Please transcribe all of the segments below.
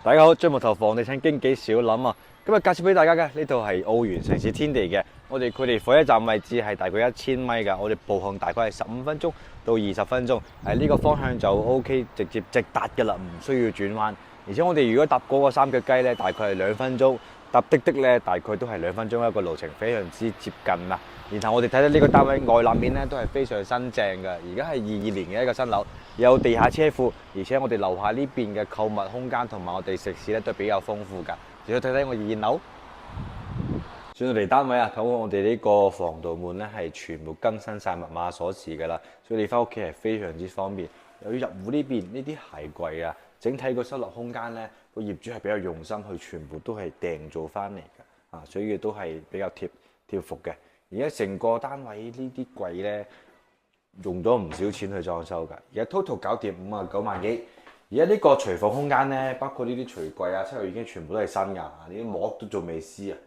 大家好，張木頭房地產經紀小林啊，今日介紹俾大家嘅呢度係澳園城市天地嘅，我哋距離火車站位置係大概1000米噶，我哋步行大概係15分鐘到20分鐘，喺呢個方向就 OK， 直接直達噶啦，唔需要轉彎。而且我哋如果搭嗰個三腳雞咧，大概係2分鐘；搭滴滴咧，大概都係2分鐘一個路程，非常之接近啦。然後我哋睇到呢個單位外立面咧都係非常新淨嘅，而家係22年嘅一個新樓，有地下車庫，而且我哋樓下呢邊嘅購物空間同埋我哋食肆咧都比較豐富㗎。仲要睇睇我2樓，上到嚟單位啊，睇到我哋呢個防盜門咧係全部更新晒密碼鎖匙㗎啦，所以你翻屋企係非常之方便。由於入戶呢邊呢啲鞋櫃啊，整體個收納空間咧個業主係比較用心去全部都係訂做翻嚟㗎，所以都係比較貼服嘅。而家成個單位呢啲櫃咧用咗唔少錢去裝修㗎，而家 total 搞掂59萬幾。而家呢個廚房空間咧，包括呢啲櫥櫃啊、七號已經全部都係新㗎，呢啲膜都仲未撕啊，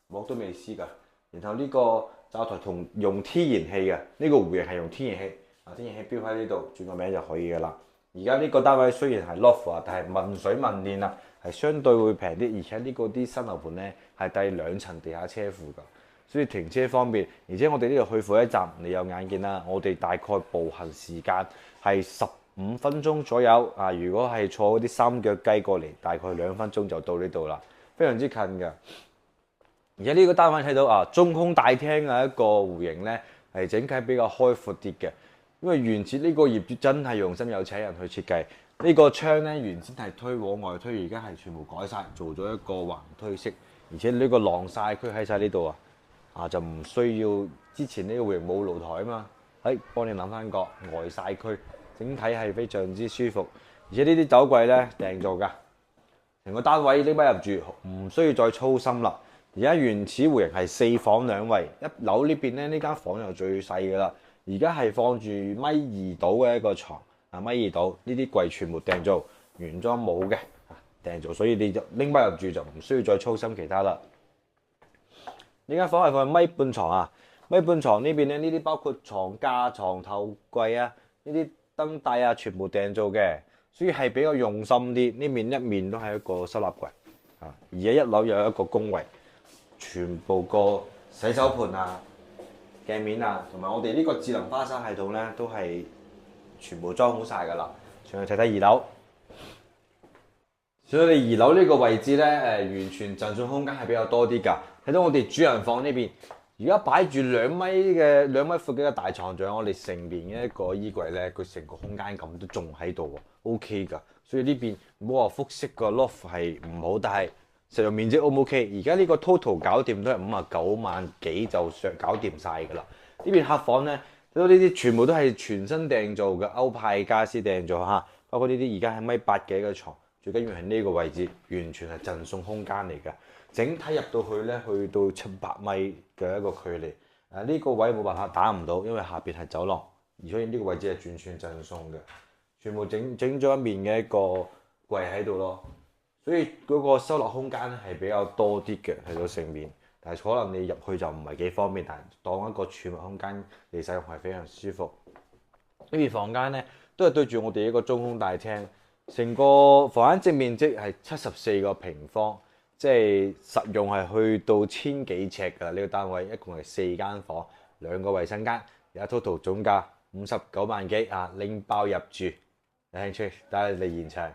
膜都未撕㗎。然後呢個灶台同用天然氣嘅，呢個戶型係用天然氣，天然氣標喺呢度，轉個名就可以㗎啦。而家呢個單位雖然係 loft 啊，但係問水問電啊，係相對會平啲，而且呢個啲新樓盤咧係帶2層地下車庫㗎。所以停車方便，而且我哋呢度去火車站，你有眼見啦。我哋大概步行時間係15分鐘左右啊。如果係坐嗰啲三腳雞過嚟，大概2分鐘就到呢度啦，非常之近㗎。而且呢個單位睇到啊，中空大廳嘅一個戶型咧，係整體比較開闊啲嘅。因為原設呢個業主真係用心有請人去設計，呢個窗咧原先係推往外推，而家係全部改晒，做咗一個橫推式，而且呢個晾曬區喺晒呢度啊，就唔需要之前呢個戶型冇露台啊嘛，幫你諗翻個外曬區，整體係非常之舒服。而且呢啲酒櫃咧訂做㗎，成個單位拎返入住，唔需要再操心啦。而家原始戶型係4房2衛，一樓呢邊咧呢間房就最細㗎啦。而家係放住1.2米到嘅一個床，1.2米到，呢啲櫃全部訂做，原裝冇嘅訂做，所以你就拎返入住就唔需要再操心其他啦。呢間房係放1.5米床啊，1.5米床呢邊咧，呢啲包括床架、床頭櫃啊，呢啲燈帶啊，全部訂做嘅，所以係比較用心啲。呢面一面都係一個收納櫃啊，而家1樓有一個工位，全部個洗手盤啊、鏡面啊，同埋我哋呢個智能花灑系統咧，都係全部裝好晒㗎啦。上去睇睇2樓。所以我哋2樓呢個位置咧，完全贈送空間係比較多啲㗎。睇到我哋主人房呢邊，而家擺住2米闊嘅一個大床，仲有我哋成面嘅一個衣櫃咧，佢成個空間感都仲喺度喎 ，OK 㗎。所以呢邊唔好話複式個 loft 係唔好，但係實用面積 O 唔 OK？而家呢個 total 搞掂都係59萬幾就搞掂晒㗎啦。呢邊客房咧，睇到呢啲全部都係全新訂造嘅歐派家私訂造嚇，包括呢啲而家係1.8米嘅床。最緊要係呢個位置，完全係贈送空間嚟㗎。整體入到去咧，去到700米嘅一個距離。呢個位冇辦法打唔到，因為下邊係走廊，而所以呢個位置係完全贈送嘅。全部整咗一面嘅一個櫃喺度咯，所以嗰個收納空間咧係比較多啲嘅，喺到成面。但係可能你入去就唔係幾方便，但係當一個儲物空間嚟使用係非常舒服。呢邊房間咧都係對住我哋一個中空大廳。成個房間正面積係74個平方，即係實用係去到1000幾尺㗎。呢個單位一共係4間房，2個衞生間，而家 total 總價59萬幾啊，拎包入住。有興趣帶你嚟現場。